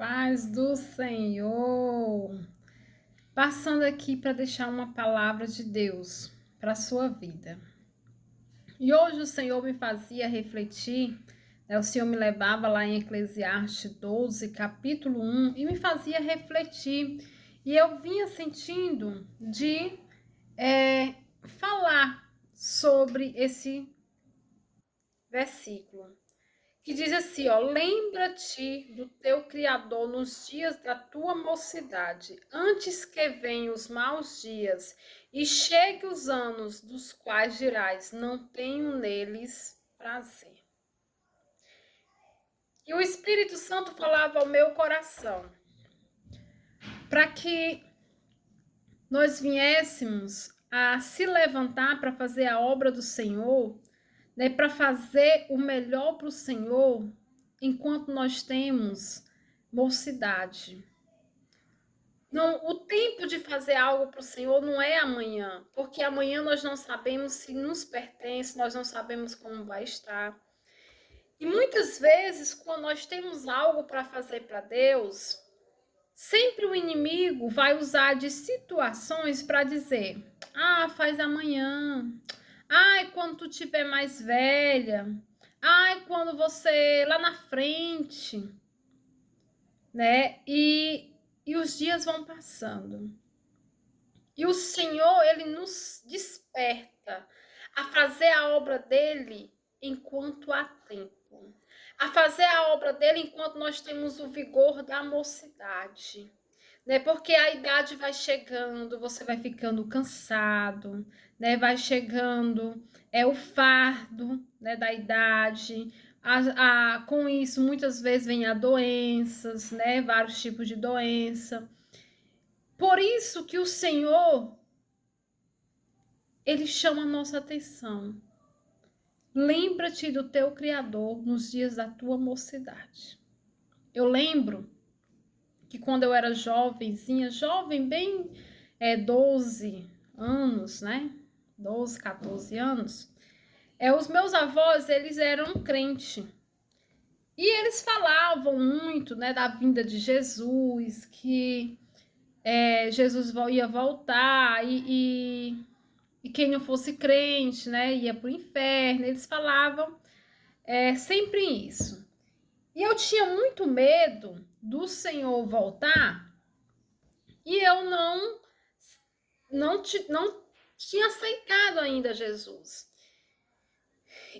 Paz do Senhor. Passando aqui para deixar uma palavra de Deus para a sua vida. E hoje o Senhor me fazia refletir, o Senhor me levava lá em Eclesiastes 12, capítulo 1, e me fazia refletir. E eu vinha sentindo de falar sobre esse versículo. Que diz assim, ó, lembra-te do teu Criador nos dias da tua mocidade, antes que venham os maus dias e chegue os anos dos quais dirás, não tenho neles prazer. E o Espírito Santo falava ao meu coração, para que nós viéssemos a se levantar para fazer a obra do Senhor, né, para fazer o melhor para o Senhor, enquanto nós temos mocidade. Não, o tempo de fazer algo para o Senhor não é amanhã, porque amanhã nós não sabemos se nos pertence, nós não sabemos como vai estar. E muitas vezes, quando nós temos algo para fazer para Deus, sempre o inimigo vai usar de situações para dizer: ah, faz amanhã. Ai, quando tu tiver mais velha. Ai, quando você lá na frente, né? E os dias vão passando. E o Senhor, ele nos desperta a fazer a obra dele enquanto há tempo. A fazer a obra dele enquanto nós temos o vigor da mocidade. Né? Porque a idade vai chegando, você vai ficando cansado, né? Vai chegando o fardo, né, da idade. Com isso, muitas vezes vem a doenças, né? Vários tipos de doença. Por isso que o Senhor, ele chama a nossa atenção. Lembra-te do teu Criador nos dias da tua mocidade. Eu lembro que quando eu era jovenzinha, jovem, bem 12 anos, né? 12, 14 anos. Os meus avós, eles eram crentes. E eles falavam muito, né, da vinda de Jesus, que Jesus ia voltar e quem não fosse crente, né, ia para o inferno. Eles falavam sempre isso. E eu tinha muito medo do Senhor voltar e eu não tinha aceitado ainda Jesus.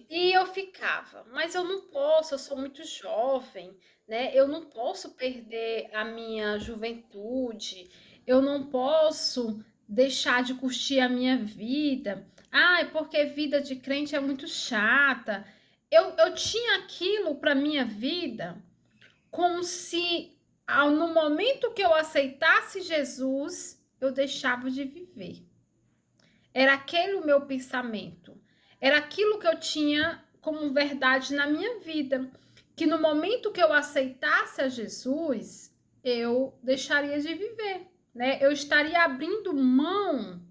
E eu ficava, mas eu não posso, eu sou muito jovem, né? Eu não posso perder a minha juventude, eu não posso deixar de curtir a minha vida. Ah, é porque vida de crente é muito chata. Eu tinha aquilo para minha vida como se no momento que eu aceitasse Jesus, eu deixava de viver. Era aquele o meu pensamento. Era aquilo que eu tinha como verdade na minha vida. Que no momento que eu aceitasse a Jesus, eu deixaria de viver, né? Eu estaria abrindo mão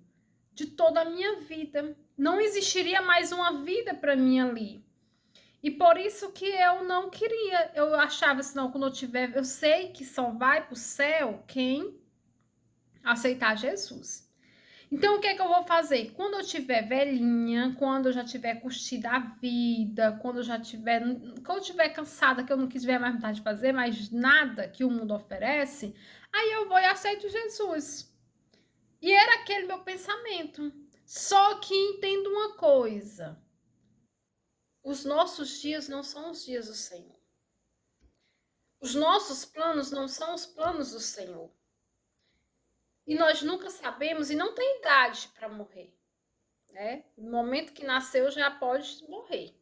de toda a minha vida. Não existiria mais uma vida para mim ali. E por isso que eu não queria. Eu achava assim, não, quando eu tiver, eu sei que só vai para o céu quem aceitar Jesus. Então, o que é que eu vou fazer? Quando eu tiver velhinha, quando eu já tiver curtido a vida, quando eu tiver cansada, que eu não tiver mais vontade de fazer mais nada que o mundo oferece, aí eu vou e aceito Jesus. E era aquele meu pensamento. Só que entendo uma coisa: os nossos dias não são os dias do Senhor. Os nossos planos não são os planos do Senhor. E nós nunca sabemos e não tem idade para morrer. Né? No momento que nasceu já pode morrer.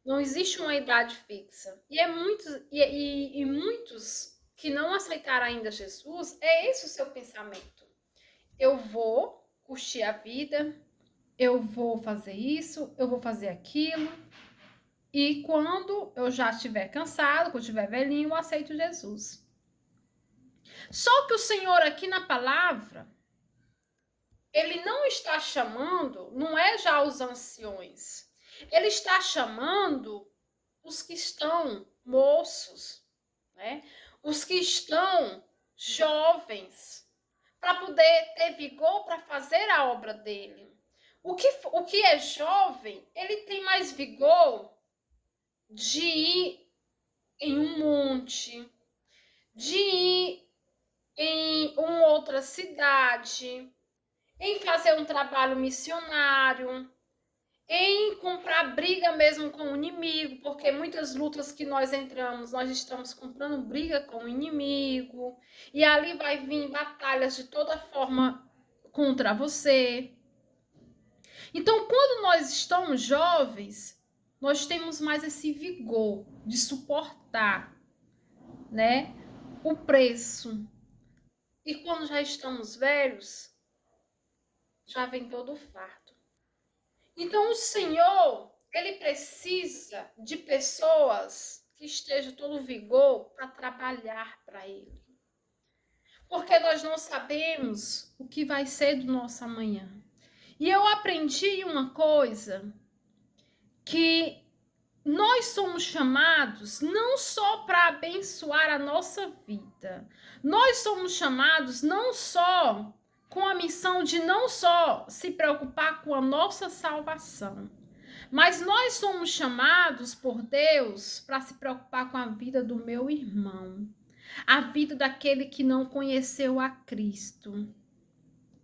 Não existe uma idade fixa. E muitos que não aceitaram ainda Jesus, é esse o seu pensamento. Eu vou curtir a vida, eu vou fazer isso, eu vou fazer aquilo. E quando eu já estiver cansado, quando eu estiver velhinho, eu aceito Jesus. Só que o Senhor aqui na palavra, ele não está chamando, não é já os anciões. Ele está chamando os que estão moços, né? os que estão jovens, para poder ter vigor para fazer a obra dele. O que é jovem, ele tem mais vigor de ir em um monte, de ir em uma outra cidade, em fazer um trabalho missionário, em comprar briga mesmo com o inimigo, porque muitas lutas que nós entramos, nós estamos comprando briga com o inimigo, e ali vai vir batalhas de toda forma contra você. Então, quando nós estamos jovens, nós temos mais esse vigor de suportar, né, o preço. E quando já estamos velhos, já vem todo o fardo. Então, o Senhor, ele precisa de pessoas que estejam todo vigor para trabalhar para ele. Porque nós não sabemos o que vai ser do nosso amanhã. E eu aprendi uma coisa, que nós somos chamados não só para abençoar a nossa vida. Nós somos chamados não só com a missão de não só se preocupar com a nossa salvação, mas nós somos chamados por Deus para se preocupar com a vida do meu irmão, a vida daquele que não conheceu a Cristo.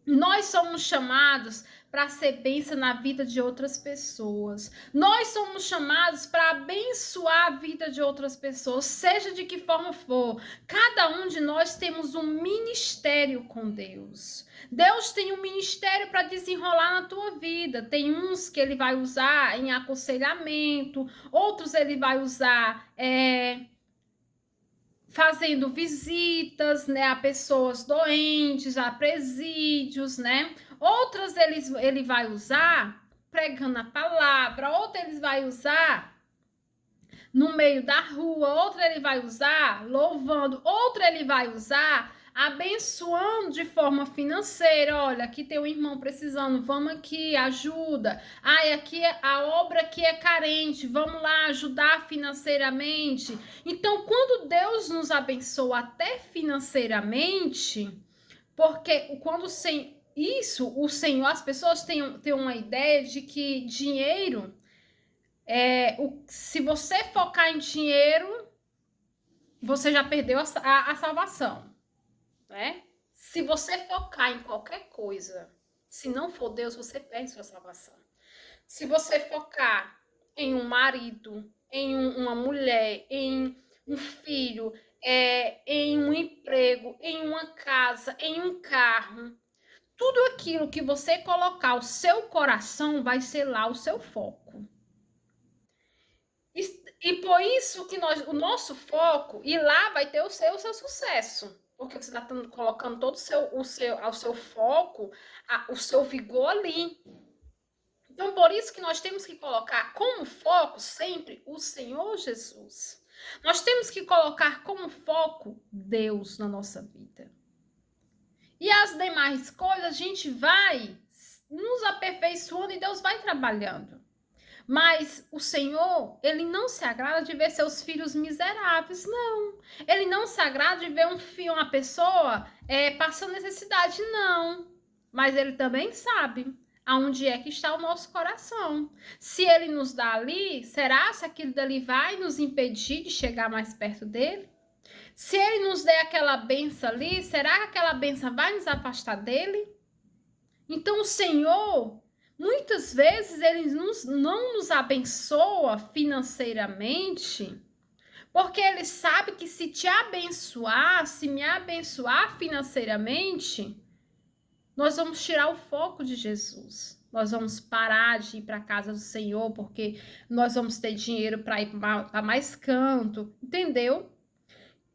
Nós somos chamados para ser bênção na vida de outras pessoas. Nós somos chamados para abençoar a vida de outras pessoas, seja de que forma for. Cada um de nós temos um ministério com Deus. Deus tem um ministério para desenrolar na tua vida. Tem uns que ele vai usar em aconselhamento, outros ele vai usar fazendo visitas, né, a pessoas doentes, a presídios, né? Outras ele vai usar pregando a palavra, outra ele vai usar no meio da rua, outra ele vai usar louvando, outra ele vai usar abençoando de forma financeira. Olha, aqui tem um irmão precisando, vamos aqui, ajuda. Ai, aqui a obra aqui é carente, vamos lá ajudar financeiramente. Então, quando Deus nos abençoa até financeiramente, porque quando o Senhor, as pessoas têm uma ideia de que dinheiro, se você focar em dinheiro, você já perdeu a salvação. Né? Se você focar em qualquer coisa, se não for Deus, você perde sua salvação. Se você focar em um marido, em uma mulher, em um filho, em um emprego, em uma casa, em um carro, tudo aquilo que você colocar o seu coração vai ser lá o seu foco. E por isso que o nosso foco, e lá vai ter o seu sucesso. Porque você está colocando todo o seu foco, o seu vigor ali. Então, por isso que nós temos que colocar como foco sempre o Senhor Jesus. Nós temos que colocar como foco Deus na nossa vida. E as demais coisas a gente vai nos aperfeiçoando e Deus vai trabalhando. Mas o Senhor, ele não se agrada de ver seus filhos miseráveis, não. Ele não se agrada de ver uma pessoa passando necessidade, não. Mas ele também sabe aonde é que está o nosso coração. Se ele nos dá ali, será que aquilo dali vai nos impedir de chegar mais perto dele? Se ele nos der aquela benção ali, será que aquela benção vai nos afastar dele? Então o Senhor, muitas vezes ele não nos abençoa financeiramente, porque ele sabe que se te abençoar, se me abençoar financeiramente, nós vamos tirar o foco de Jesus. Nós vamos parar de ir para a casa do Senhor, porque nós vamos ter dinheiro para ir para mais canto, entendeu?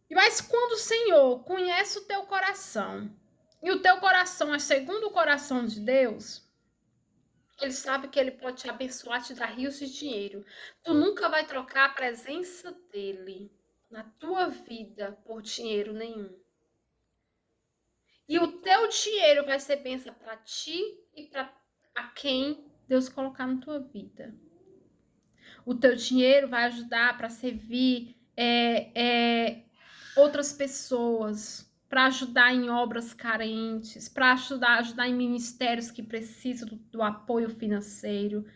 Mas quando o Senhor conhece o teu coração, e o teu coração é segundo o coração de Deus, ele sabe que ele pode te abençoar, te dar rios de dinheiro. Tu nunca vai trocar a presença dele na tua vida por dinheiro nenhum. E o teu dinheiro vai ser bênção para ti e para quem Deus colocar na tua vida. O teu dinheiro vai ajudar para servir outras pessoas, para ajudar em obras carentes, para ajudar em ministérios que precisam do apoio financeiro.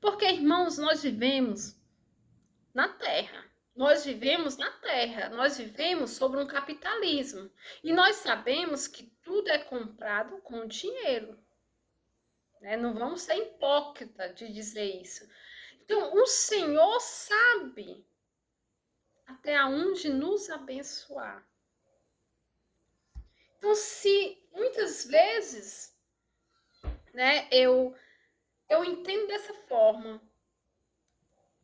Porque, irmãos, nós vivemos na Terra. Nós vivemos na Terra, nós vivemos sobre um capitalismo. E nós sabemos que tudo é comprado com dinheiro. Né? Não vamos ser hipócritas de dizer isso. Então, o Senhor sabe até onde nos abençoar. Então, se muitas vezes, né, eu entendo dessa forma,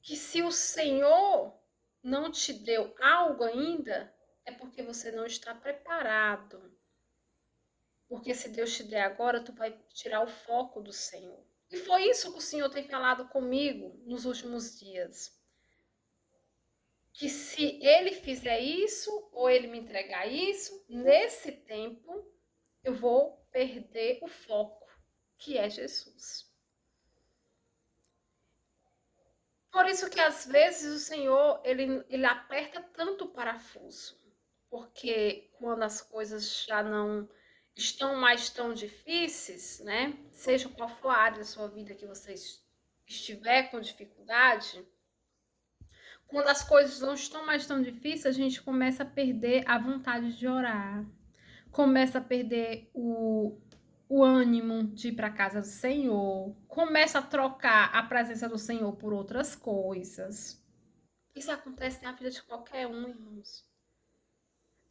que se o Senhor não te deu algo ainda, é porque você não está preparado. Porque se Deus te der agora, tu vai tirar o foco do Senhor. E foi isso que o Senhor tem falado comigo nos últimos dias. Que se Ele fizer isso, ou Ele me entregar isso, nesse tempo, eu vou perder o foco, que é Jesus. Por isso que às vezes o Senhor, ele aperta tanto o parafuso, porque quando as coisas já não estão mais tão difíceis, né? Seja qual for a área da sua vida que você estiver com dificuldade, quando as coisas não estão mais tão difíceis, a gente começa a perder a vontade de orar, começa a perder o ânimo de ir para a casa do Senhor, começa a trocar a presença do Senhor por outras coisas. Isso acontece na vida de qualquer um, irmãos.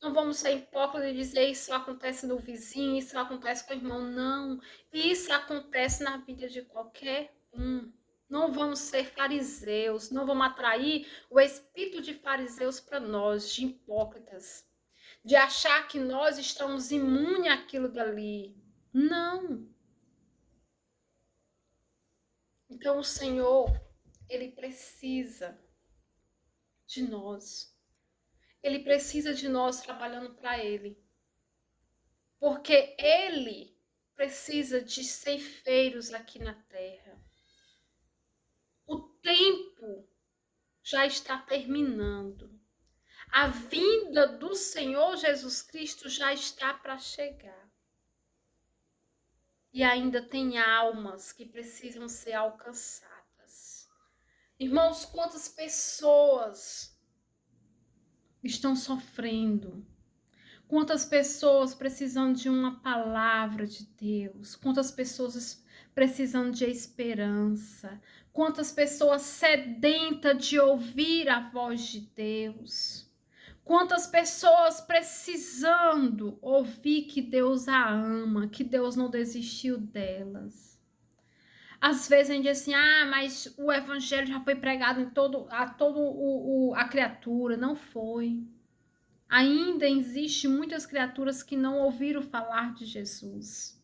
Não vamos ser hipócritas e dizer isso acontece no vizinho, isso acontece com o irmão. Não, isso acontece na vida de qualquer um. Não vamos ser fariseus, não vamos atrair o espírito de fariseus para nós, de hipócritas, de achar que nós estamos imunes àquilo dali. Não. Então o Senhor, Ele precisa de nós. Ele precisa de nós trabalhando para Ele. Porque Ele precisa de ceifeiros aqui na terra. O tempo já está terminando. A vinda do Senhor Jesus Cristo já está para chegar. E ainda tem almas que precisam ser alcançadas. Irmãos, quantas pessoas estão sofrendo? Quantas pessoas precisando de uma palavra de Deus? Quantas pessoas precisando de esperança? Quantas pessoas sedentas de ouvir a voz de Deus? Quantas pessoas precisando ouvir que Deus a ama, que Deus não desistiu delas? Às vezes a gente diz assim, mas o evangelho já foi pregado em a criatura. Não foi. Ainda existe muitas criaturas que não ouviram falar de Jesus.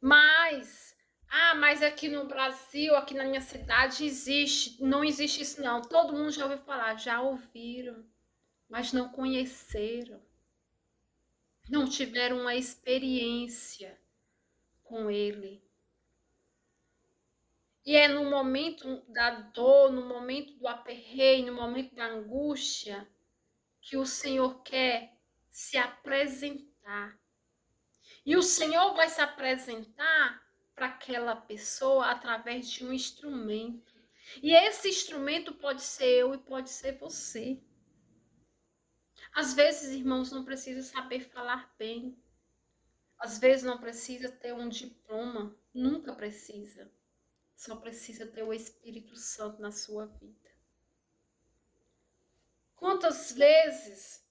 Mas aqui no Brasil, aqui na minha cidade existe, não existe isso não. Todo mundo já ouviu falar, já ouviram, mas não conheceram. Não tiveram uma experiência com ele. E é no momento da dor, no momento do aperreio, no momento da angústia, que o Senhor quer se apresentar. E o Senhor vai se apresentar para aquela pessoa através de um instrumento. E esse instrumento pode ser eu e pode ser você. Às vezes, irmãos, não precisa saber falar bem. Às vezes não precisa ter um diploma. Nunca precisa. Só precisa ter o Espírito Santo na sua vida. Quantas vezes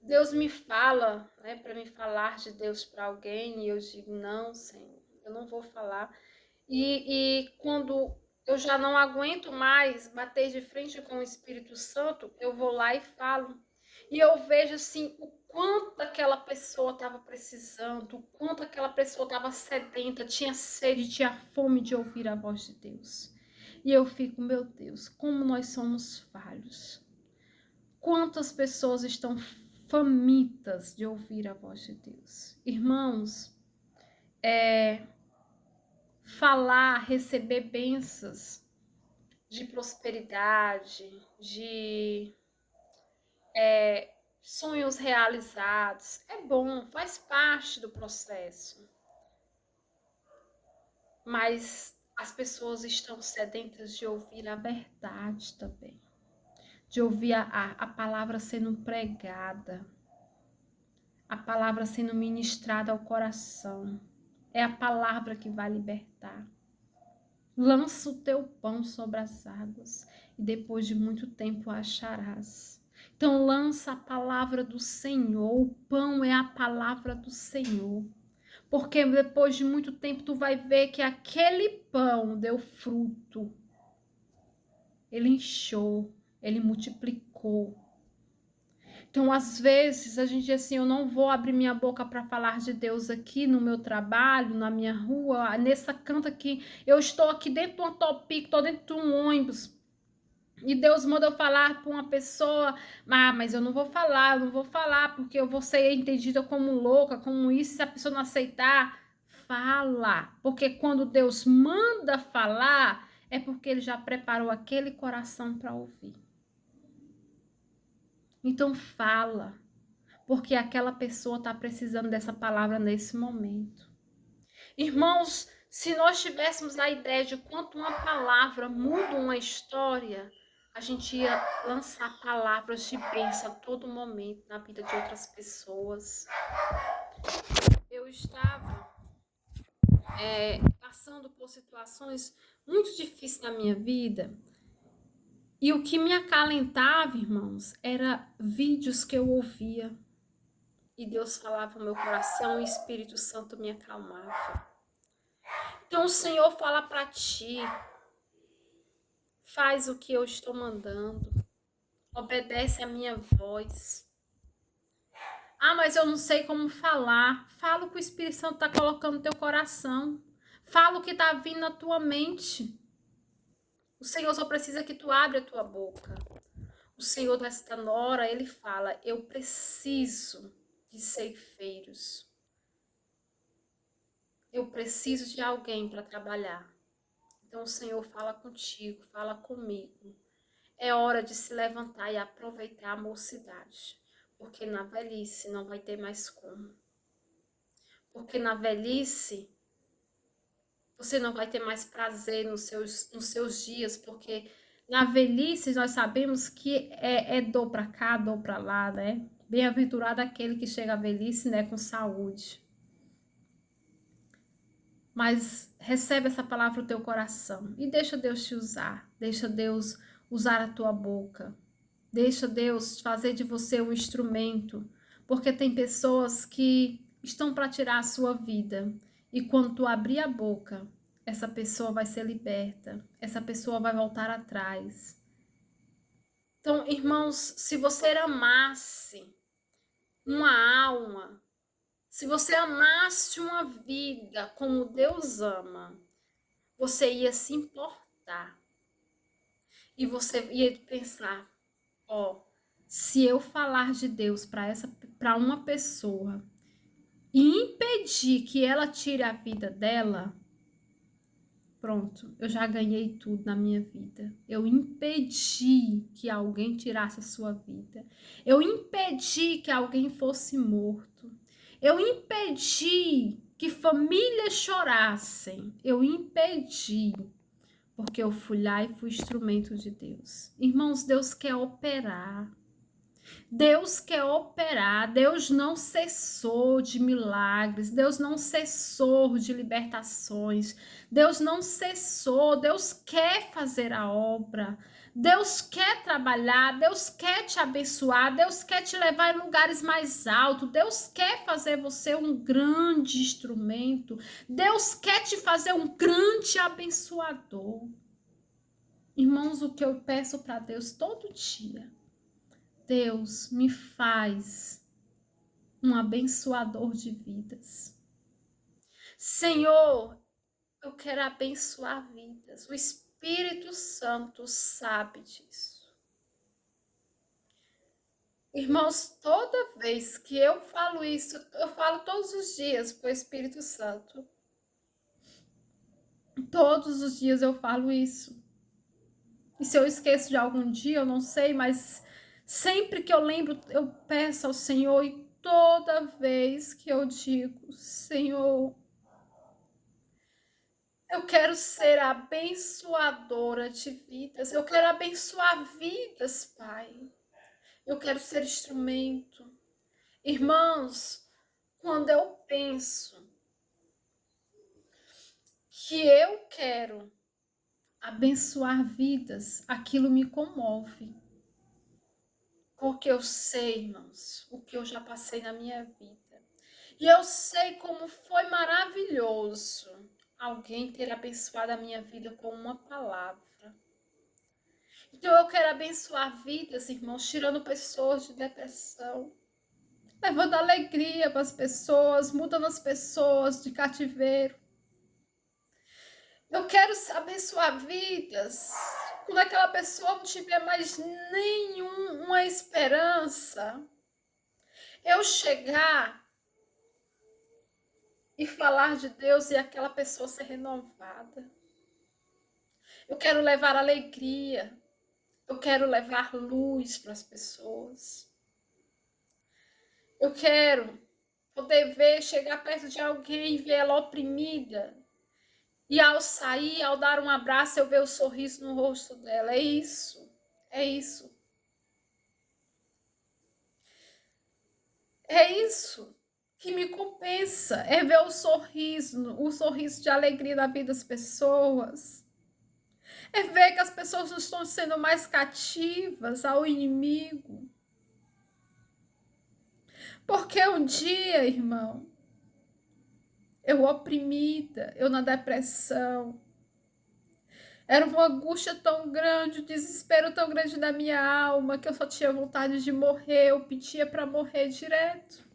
Deus me fala, né, para me falar de Deus para alguém, e eu digo, não, Senhor, eu não vou falar. E quando eu já não aguento mais bater de frente com o Espírito Santo, eu vou lá e falo. E eu vejo assim o quanto aquela pessoa estava precisando, o quanto aquela pessoa estava sedenta, tinha sede, tinha fome de ouvir a voz de Deus. E eu fico, meu Deus, como nós somos falhos. Quantas pessoas estão famintas de ouvir a voz de Deus. Irmãos, falar, receber bênçãos de prosperidade, de sonhos realizados. É bom, faz parte do processo. Mas as pessoas estão sedentas de ouvir a verdade também. De ouvir a palavra sendo pregada. A palavra sendo ministrada ao coração. É a palavra que vai libertar. Lança o teu pão sobre as águas e depois de muito tempo a acharás. Então lança a palavra do Senhor. O pão é a palavra do Senhor. Porque depois de muito tempo tu vai ver que aquele pão deu fruto. Ele inchou, ele multiplicou. Então, às vezes, a gente diz assim, eu não vou abrir minha boca para falar de Deus aqui no meu trabalho, na minha rua, nessa canta aqui. Eu estou aqui dentro de uma topic, estou dentro de um ônibus. E Deus manda eu falar para uma pessoa, mas eu não vou falar, porque eu vou ser entendida como louca, como isso, se a pessoa não aceitar, fala. Porque quando Deus manda falar, é porque Ele já preparou aquele coração para ouvir. Então fala, porque aquela pessoa está precisando dessa palavra nesse momento. Irmãos, se nós tivéssemos a ideia de quanto uma palavra muda uma história, a gente ia lançar palavras de bênção a todo momento na vida de outras pessoas. Eu estava passando por situações muito difíceis na minha vida. E o que me acalentava, irmãos, era vídeos que eu ouvia. E Deus falava no meu coração e o Espírito Santo me acalmava. Então o Senhor fala para ti, faz o que eu estou mandando, obedece a minha voz. Mas eu não sei como falar. Fala o que o Espírito Santo está colocando no teu coração. Fala o que está vindo na tua mente. O Senhor só precisa que tu abra a tua boca. O Senhor desta hora, Ele fala, eu preciso de ceifeiros. Eu preciso de alguém para trabalhar. Então o Senhor fala contigo, fala comigo. É hora de se levantar e aproveitar a mocidade. Porque na velhice não vai ter mais como. Porque na velhice você não vai ter mais prazer nos seus dias. Porque na velhice nós sabemos que é dor para cá, dor para lá, né? Bem-aventurado aquele que chega à velhice, né, com saúde. Mas recebe essa palavra no teu coração e deixa Deus te usar. Deixa Deus usar a tua boca. Deixa Deus fazer de você um instrumento. Porque tem pessoas que estão para tirar a sua vida. E quando tu abrir a boca, essa pessoa vai ser liberta. Essa pessoa vai voltar atrás. Então, irmãos, se você amasse uma alma, se você amasse uma vida como Deus ama, você ia se importar. E você ia pensar, se eu falar de Deus para uma pessoa e impedir que ela tire a vida dela, pronto, eu já ganhei tudo na minha vida. Eu impedi que alguém tirasse a sua vida. Eu impedi que alguém fosse morto. Eu impedi que famílias chorassem. Eu impedi, porque eu fui lá e fui instrumento de Deus. Irmãos, Deus quer operar. Deus quer operar, Deus não cessou de milagres, Deus não cessou de libertações, Deus não cessou, Deus quer fazer a obra, Deus quer trabalhar, Deus quer te abençoar, Deus quer te levar em lugares mais altos, Deus quer fazer você um grande instrumento, Deus quer te fazer um grande abençoador. Irmãos, o que eu peço para Deus todo dia, Deus, me faz um abençoador de vidas. Senhor, eu quero abençoar vidas. O Espírito Santo sabe disso. Irmãos, toda vez que eu falo isso, eu falo todos os dias para o Espírito Santo. Todos os dias eu falo isso. E se eu esqueço de algum dia, eu não sei, mas sempre que eu lembro, eu peço ao Senhor, e toda vez que eu digo, Senhor, eu quero ser abençoadora de vidas, eu quero abençoar vidas, Pai. Eu quero ser instrumento. Irmãos, quando eu penso que eu quero abençoar vidas, aquilo me comove. Porque eu sei, irmãos, o que eu já passei na minha vida. E eu sei como foi maravilhoso alguém ter abençoado a minha vida com uma palavra. Então eu quero abençoar vidas, irmãos, tirando pessoas de depressão, levando alegria para as pessoas, mudando as pessoas de cativeiro. Eu quero abençoar vidas quando aquela pessoa não tiver mais nenhuma esperança. Eu chegar e falar de Deus e aquela pessoa ser renovada. Eu quero levar alegria. Eu quero levar luz para as pessoas. Eu quero poder ver, chegar perto de alguém e ver ela oprimida. E ao sair, ao dar um abraço, eu ver o sorriso no rosto dela. É isso. É isso. É isso que me compensa. É ver o sorriso de alegria na vida das pessoas. É ver que as pessoas não estão sendo mais cativas ao inimigo. Porque um dia, irmão, eu oprimida, eu na depressão, era uma angústia tão grande, um desespero tão grande na minha alma, que eu só tinha vontade de morrer, eu pedia para morrer direto.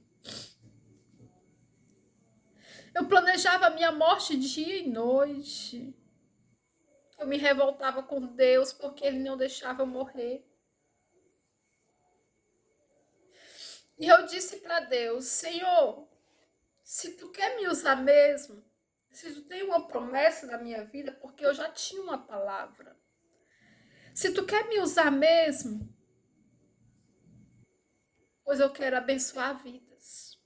Eu planejava a minha morte dia e noite. Eu me revoltava com Deus porque Ele não deixava eu morrer. E eu disse para Deus, Senhor, se tu quer me usar mesmo, se tu tem uma promessa na minha vida, porque eu já tinha uma palavra. Se tu quer me usar mesmo, pois eu quero abençoar vidas.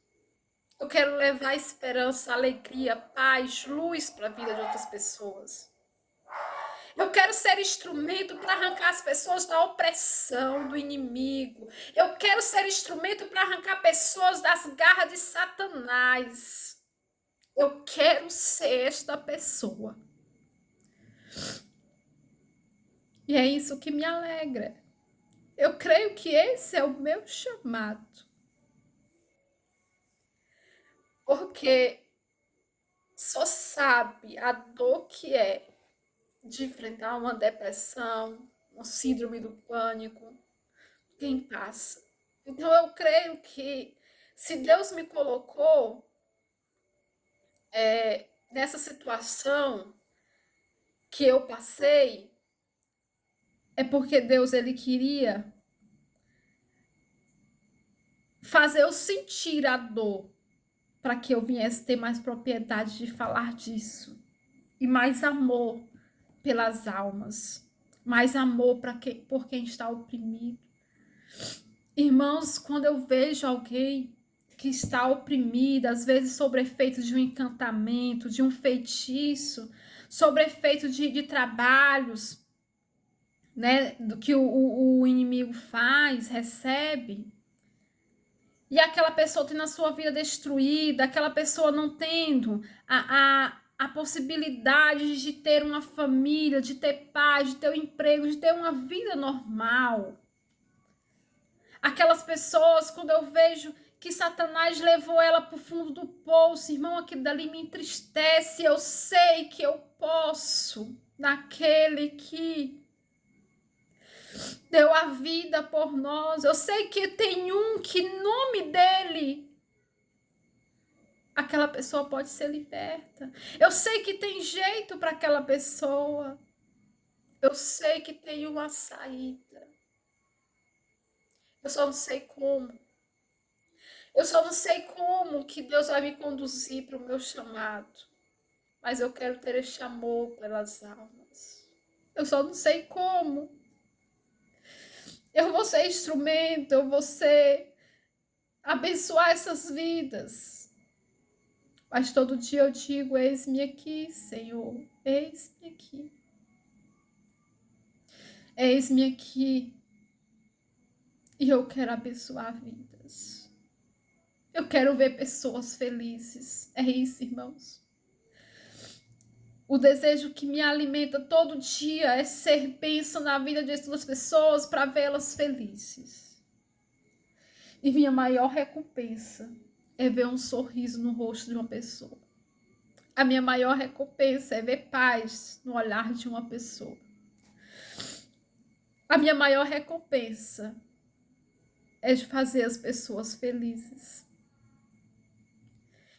Eu quero levar esperança, alegria, paz, luz para a vida de outras pessoas. Eu quero ser instrumento para arrancar as pessoas da opressão do inimigo. Eu quero ser instrumento para arrancar pessoas das garras de Satanás. Eu quero ser esta pessoa. E é isso que me alegra. Eu creio que esse é o meu chamado. Porque só sabe a dor que é de enfrentar uma depressão, uma síndrome do pânico, quem passa. Então eu creio que se Deus me colocou nessa situação que eu passei, é porque Deus ele queria fazer eu sentir a dor para que eu viesse ter mais propriedade de falar disso e mais amor pelas almas, mais amor por quem está oprimido. Irmãos, quando eu vejo alguém que está oprimida, às vezes sob efeito de um encantamento, de um feitiço, sob efeito de trabalhos, né, do que o inimigo faz, recebe, e aquela pessoa tendo a sua vida destruída, aquela pessoa não tendo a possibilidade de ter uma família, de ter paz, de ter um emprego, de ter uma vida normal. Aquelas pessoas, quando eu vejo que Satanás levou ela para o fundo do poço, irmão, aquilo dali me entristece. Eu sei que eu posso, naquele que deu a vida por nós. Eu sei que tem um que, em nome dele, aquela pessoa pode ser liberta. Eu sei que tem jeito para aquela pessoa. Eu sei que tem uma saída. Eu só não sei como. Eu só não sei como que Deus vai me conduzir para o meu chamado. Mas eu quero ter este amor pelas almas. Eu só não sei como. Eu vou ser instrumento, eu vou ser abençoar essas vidas. Mas todo dia eu digo: eis-me aqui, Senhor, eis-me aqui. Eis-me aqui. E eu quero abençoar vidas. Eu quero ver pessoas felizes. É isso, irmãos. O desejo que me alimenta todo dia é ser bênção na vida de outras pessoas para vê-las felizes. E minha maior recompensa é ver um sorriso no rosto de uma pessoa. A minha maior recompensa é ver paz no olhar de uma pessoa. A minha maior recompensa é de fazer as pessoas felizes.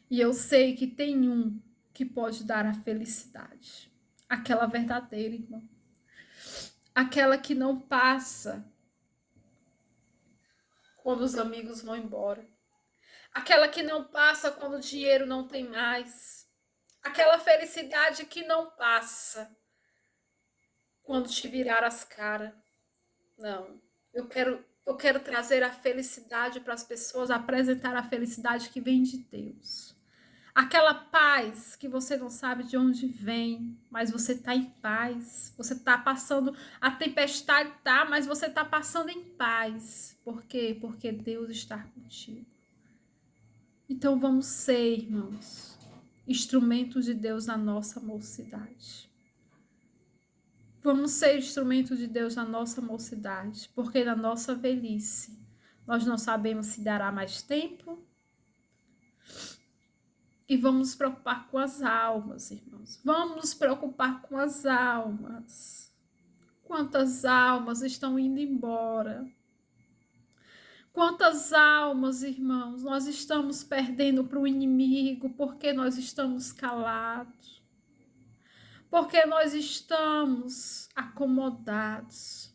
E eu sei que tem um que pode dar a felicidade. Aquela verdadeira, irmão. Aquela que não passa quando os amigos vão embora. Aquela que não passa quando o dinheiro não tem mais. Aquela felicidade que não passa quando te virar as caras. Não, eu quero trazer a felicidade para as pessoas, apresentar a felicidade que vem de Deus. Aquela paz que você não sabe de onde vem, mas você está em paz. Você está passando, a tempestade tá, mas você está passando em paz. Por quê? Porque Deus está contigo. Então vamos ser, irmãos, instrumentos de Deus na nossa mocidade. Vamos ser instrumentos de Deus na nossa mocidade, porque na nossa velhice nós não sabemos se dará mais tempo. E vamos nos preocupar com as almas, irmãos. Vamos nos preocupar com as almas. Quantas almas estão indo embora? Quantas almas, irmãos, nós estamos perdendo para o inimigo porque nós estamos calados? Porque nós estamos acomodados.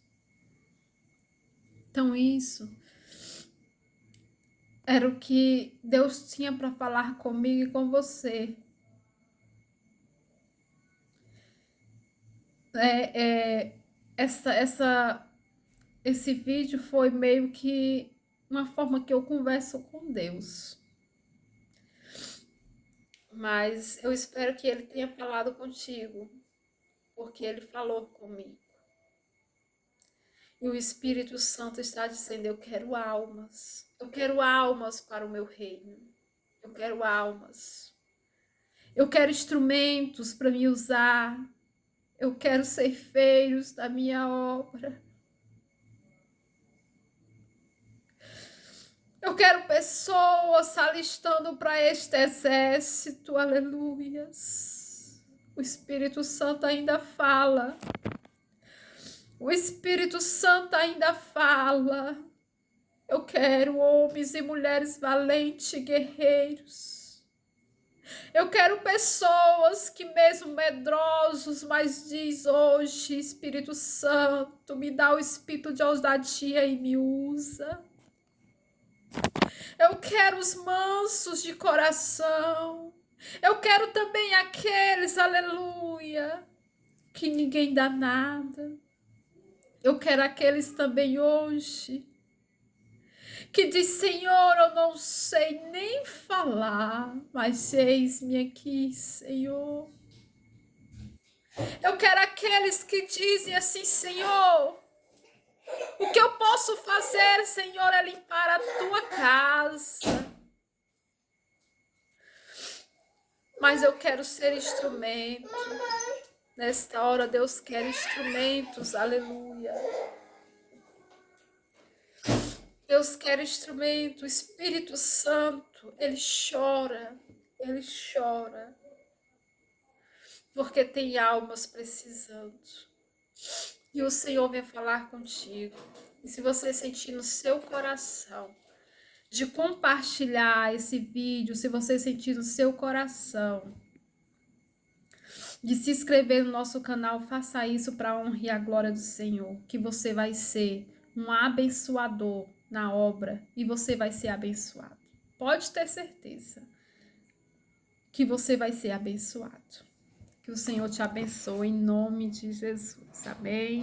Então isso era o que Deus tinha para falar comigo e com você. Esse vídeo foi meio que uma forma que eu converso com Deus. Mas eu espero que Ele tenha falado contigo, porque Ele falou comigo. E o Espírito Santo está dizendo: eu quero almas. Eu quero almas para o meu reino. Eu quero almas. Eu quero instrumentos para me usar. Eu quero ceifeiros da minha obra. Eu quero pessoas se alistando para este exército. Aleluias. O Espírito Santo ainda fala. O Espírito Santo ainda fala. Eu quero homens e mulheres valentes, guerreiros. Eu quero pessoas que mesmo medrosos, mas diz hoje: Espírito Santo, me dá o espírito de ousadia e me usa. Eu quero os mansos de coração. Eu quero também aqueles, aleluia, que ninguém dá nada. Eu quero aqueles também hoje que diz: Senhor, eu não sei nem falar, mas eis-me aqui, Senhor. Eu quero aqueles que dizem assim: Senhor, o que eu posso fazer, Senhor, é limpar a tua casa. Mas eu quero ser instrumento. Nesta hora, Deus quer instrumentos, aleluia. Deus quer instrumento, o Espírito Santo, Ele chora, porque tem almas precisando. E o Senhor vem falar contigo. E se você sentir no seu coração de compartilhar esse vídeo, se você sentir no seu coração de se inscrever no nosso canal, faça isso para a honra e a glória do Senhor, que você vai ser um abençoador na obra e você vai ser abençoado. Pode ter certeza que você vai ser abençoado. Que o Senhor te abençoe em nome de Jesus. Amém.